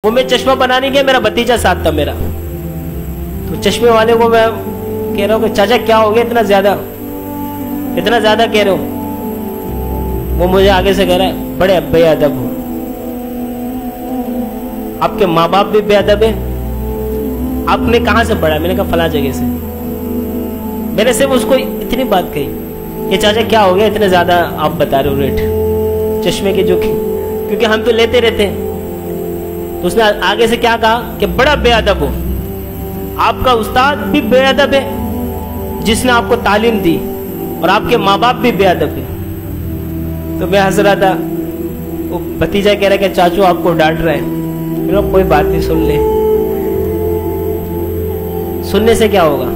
وہ میں چشمہ بنانے گیا، میرا بھتیجا ساتھ تھا میرا، تو چشمے والے کو میں کہہ رہا ہوں کہ چاچا کیا ہو گیا اتنا زیادہ کہہ رہے ہو؟ وہ مجھے آگے سے کہہ رہا ہے بڑے بے ادب ہو، آپ کے ماں باپ بھی بے ادب ہے، آپ نے کہاں سے پڑھا؟ میں نے کہا فلاں جگہ سے۔ میں نے صرف اس کو اتنی بات کہی کہ چاچا کیا ہو گیا اتنے زیادہ آپ بتا رہے ہو ریٹ چشمے کے، جو کیونکہ ہم تو لیتے رہتے ہیں۔ تو اس نے آگے سے کیا کہا کہ بڑا بے ادب ہو، آپ کا استاد بھی بے ادب ہے جس نے آپ کو تعلیم دی، اور آپ کے ماں باپ بھی بے ادب ہے۔ تو میں ہنس رہا تھا، وہ بھتیجا کہہ رہا کہ چاچو آپ کو ڈانٹ رہے ہیں۔ میں نے کہا کوئی بات نہیں، سن لے، سننے سے کیا ہوگا؟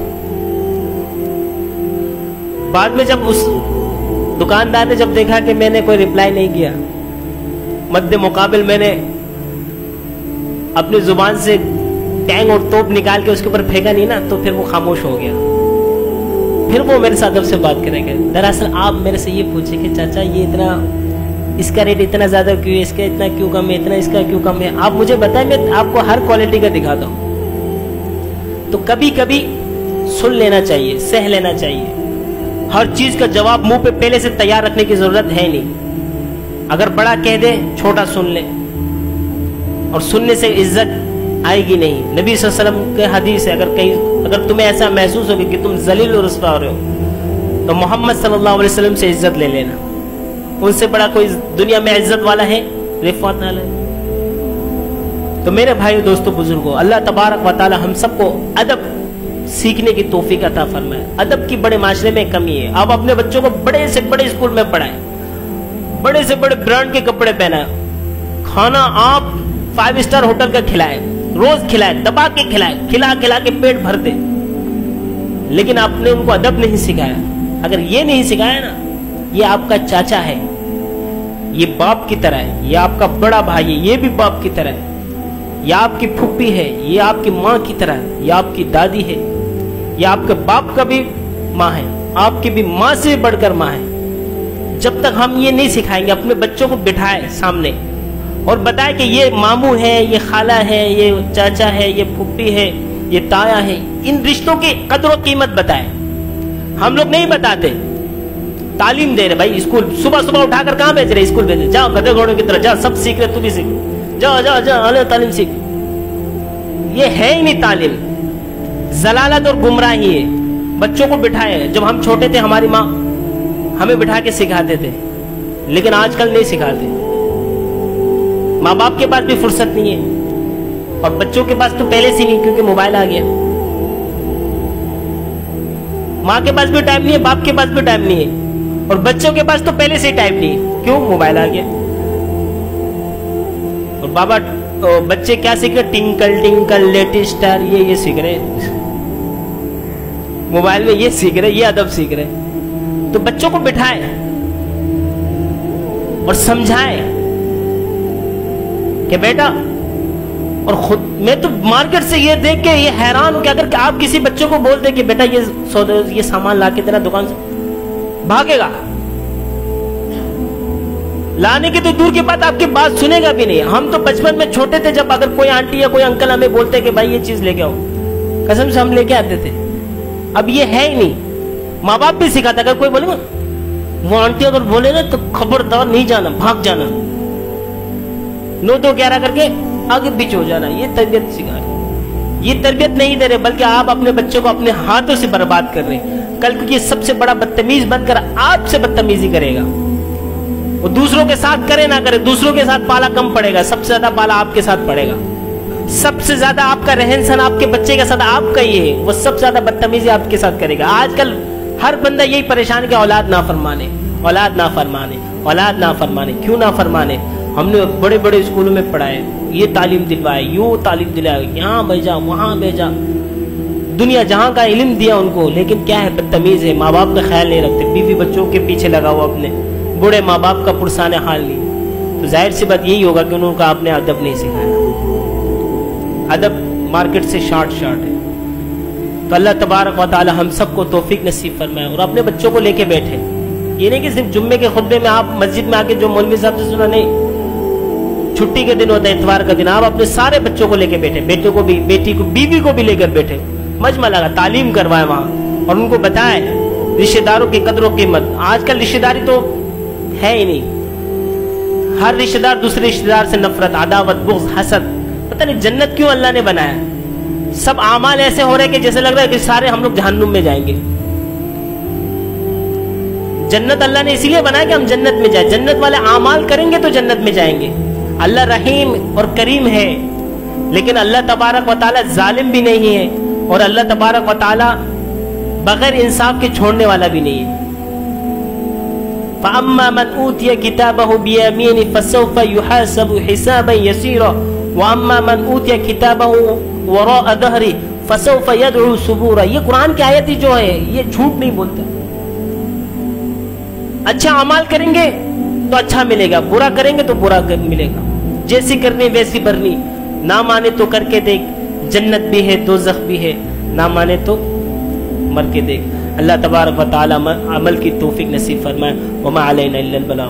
بعد میں جب اس دکاندار نے جب دیکھا کہ میں نے کوئی رپلائی نہیں کیا، مد مقابل میں نے اپنی زبان سے ٹینگ اور توپ نکال کے اس کے اوپر پھینکا نہیں نا، تو پھر وہ خاموش ہو گیا۔ پھر وہ میرے ساتھ اب سے بات کریں گے، دراصل آپ میرے سے یہ پوچھے کہ چاچا یہ اتنا، اس کا ریٹ اتنا زیادہ کیوں ہے، اس کا اتنا کیوں کم ہے، اتنا اس کا کیوں کم ہے؟ آپ مجھے بتائیں، میں آپ کو ہر کوالٹی کا دکھاتا ہوں۔ تو کبھی کبھی سن لینا چاہیے، سہ لینا چاہیے، ہر چیز کا جواب منہ پہ پہلے سے تیار رکھنے کی ضرورت ہے نہیں۔ اگر بڑا کہہ دے چھوٹا سن لے، اور سننے سے عزت آئے گی نہیں۔ نبی صلی اللہ علیہ وسلم کے حدیث ہے، اگر تمہیں ایسا محسوس ہوگا کہ تم ذلیل و رسوا ہو رہے ہو، تو محمد صلی اللہ علیہ وسلم سے عزت لے لینا، ان سے بڑا کوئی دنیا میں عزت والا ہے، رفعت والا ہے۔ تو میرے بھائی دوستو بزرگوں، اللہ تبارک و تعالی ہم سب کو ادب سیکھنے کی توفیق عطا فرمائے۔ ادب کی بڑے معاشرے میں کمی ہے۔ آپ اپنے بچوں کو بڑے سے بڑے اسکول میں پڑھائیں، بڑے سے بڑے برانڈ کے کپڑے پہنائیں، کھانا آپ 5 اسٹار ہوٹل کا کھلائیں، روز کھلائیں، دبا کے کھلائیں، کھلا کے پیٹ بھر دیں، لیکن آپ نے ان کو ادب نہیں سکھایا۔ اگر یہ نہیں سکھایا نا، یہ آپ کا چاچا ہے، یہ باپ کی طرح ہے، یہ آپ کا بڑا بھائی ہے، یہ بھی باپ کی طرح ہے، یہ آپ کی پھپھی ہے، یہ آپ کی ماں کی طرح ہے، یہ آپ کی دادی ہے، یہ آپ کے باپ کا بھی ماں ہے، آپ کی بھی ماں سے بڑھ کر ماں ہے۔ جب تک ہم یہ نہیں سکھائیں گے، اپنے بچوں کو بٹھائے سامنے اور بتائے کہ یہ ماموں ہے، یہ خالہ ہے، یہ چاچا ہے، یہ پھپھی ہے، یہ تایا ہے، ان رشتوں کی قدر و قیمت بتائے۔ ہم لوگ نہیں بتاتے۔ تعلیم دے رہے بھائی، اسکول صبح اٹھا کر کہاں بھیج رہے؟ اسکول بھیج رہے، جاؤ گدھے گھوڑوں کی طرح، جاؤ سب سیکھ رہے، تو بھی سیکھ، جاؤ تعلیم سیکھ۔ یہ ہے ہی نہیں تعلیم، ضلالت اور گمراہی ہے۔ بچوں کو بٹھائے، جب ہم چھوٹے تھے ہماری ماں ہمیں بٹھا کے سکھاتے تھے، لیکن آج کل نہیں سکھاتے۔ ماں باپ کے پاس بھی فرصت نہیں ہے، اور بچوں کے پاس تو پہلے سے نہیں، کیونکہ موبائل آ گیا۔ ماں کے پاس بھی ٹائم نہیں ہے، باپ کے پاس بھی ٹائم نہیں ہے، اور بچوں کے پاس تو پہلے سے ہی ٹائم نہیں ہے، کیوں؟ موبائل آ گیا۔ اور بچے کیا سیکھ رہے؟ ٹنکل ٹنکل لٹل اسٹار، یہ سیکھ رہے، موبائل میں یہ سیکھ رہے، یہ ادب سیکھ رہے۔ تو بچوں کو بٹھائے اور سمجھائے کہ بیٹا، اور خود میں تو مارکیٹ سے یہ دیکھ کے یہ حیران ہوں کہ اگر آپ کسی بچوں کو بول دیں کہ بیٹا یہ سامان لا کے دینا دکان سے، بھاگے گا۔ لانے کی تو دور کی بات، آپ کی بات سنے گا بھی نہیں۔ ہم تو بچپن میں چھوٹے تھے، جب اگر کوئی آنٹی یا کوئی انکل ہمیں بولتے کہ بھائی یہ چیز لے کے آؤ، قسم سے ہم لے کے آتے تھے۔ اب یہ ہے ہی نہیں۔ ماں باپ بھی سکھاتا، اگر کوئی بولے گا وہ آنٹی اگر بولے نا تو خبردار نہیں جانا، بھاگ جانا، 9 2 11 کر کے آگے پیچھے ہو جانا۔ یہ تربیت سکھا رہے، یہ تربیت نہیں دے رہے، بلکہ آپ اپنے بچوں کو اپنے ہاتھوں سے برباد کر رہے ہیں۔ کل کو یہ سب سے بڑا بدتمیز بن کر آپ سے بدتمیزی کرے گا۔ وہ دوسروں کے ساتھ کرے نہ کرے، دوسروں کے ساتھ پالا کم پڑے گا، سب سے زیادہ پالا آپ کے ساتھ پڑے گا۔ سب سے زیادہ آپ کا رہن سہن آپ کے بچے کے ساتھ آپ کا یہ ہے، وہ سب سے زیادہ بدتمیزی آپ کے ساتھ کرے گا۔ آج کل ہر بندہ یہی پریشان کہ اولاد نہ فرمانے، اولاد نہ فرمانے، اولاد نہ فرمانے۔ کیوں نہ فرمانے؟ ہم نے بڑے بڑے اسکولوں میں پڑھائے، یہ تعلیم دلوائے، یوں تعلیم دلائے، یہاں بھیجا وہاں بھیجا، دنیا جہاں کا علم دیا ان کو، لیکن کیا ہے؟ بدتمیز ہے، ماں باپ کا خیال نہیں رکھتے، بیوی بچوں کے پیچھے لگا ہوا، اپنے بوڑھے ماں باپ کا پرسان حال نہیں۔ تو ظاہر سی بات یہی ہوگا کہ انہوں کا آپ نے ادب نہیں سکھایا۔ ادب مارکیٹ سے شارٹ ہے۔ تو اللہ تبارک و تعالی ہم سب کو توفیق نصیب فرمائے، اور اپنے بچوں کو لے کے بیٹھے۔ یہ نہیں کہ صرف جمعے کے خطبے میں آپ مسجد میں آ کے جو مولوی صاحب سے سنا، نہیں، چھٹی کے دن ہوتا ہے اتوار کا دن, آپ اپنے سارے بچوں کو لے کے بیٹھے, بیٹوں کو بھی, بیٹی کو, بیوی کو بھی لے کر بیٹھے, مجمع لگا, تعلیم کروائے وہاں اور ان کو بتائیں رشتہ داروں کی قدر و قیمت. آج کل رشتہ داری تو ہے ہی نہیں, ہر رشتہ دار دوسرے رشتہ دار سے نفرت, عداوت, بغض, حسد. پتہ نہیں جنت کیوں اللہ نے بنایا. سب اعمال ایسے ہو رہے کہ جیسے لگ رہا ہے کہ سارے ہم لوگ جہنم میں جائیں گے. جنت اللہ نے اسی لیے بنایا کہ ہم جنت میں جائیں. جنت والے اعمال کریں گے تو جنت میں جائیں گے. اللہ رحیم اور کریم ہے, لیکن اللہ تبارک و تعالی ظالم بھی نہیں ہے, اور اللہ تبارک و تعالی بغیر انصاف کے چھوڑنے والا بھی نہیں ہے. فَأَمَّا مَنْ أُوتِيَ كِتَابَهُ بِيَمِينِهِ فَسَوْفَ يُحَاسَبُ حِسَابًا يَسِيرًا وَأَمَّا مَنْ أُوتِيَ كِتَابَهُ وَرَاءَ ظَهْرِهِ فَسَوْفَ يَدْعُو ثُبُورًا. یہ قرآن کی آیت جو ہے یہ جھوٹ نہیں بولتا. اچھا اعمال کریں گے تو اچھا ملے گا, برا کریں گے تو برا ملے گا. جیسی کرنی ویسی بھرنی. نہ مانے تو کر کے دیکھ, جنت بھی ہے دوزخ بھی ہے, نہ مانے تو مر کے دیکھ. اللہ تبارک و تعالی عمل کی توفیق نصیب فرمائے. وما علینا الا البلاغ.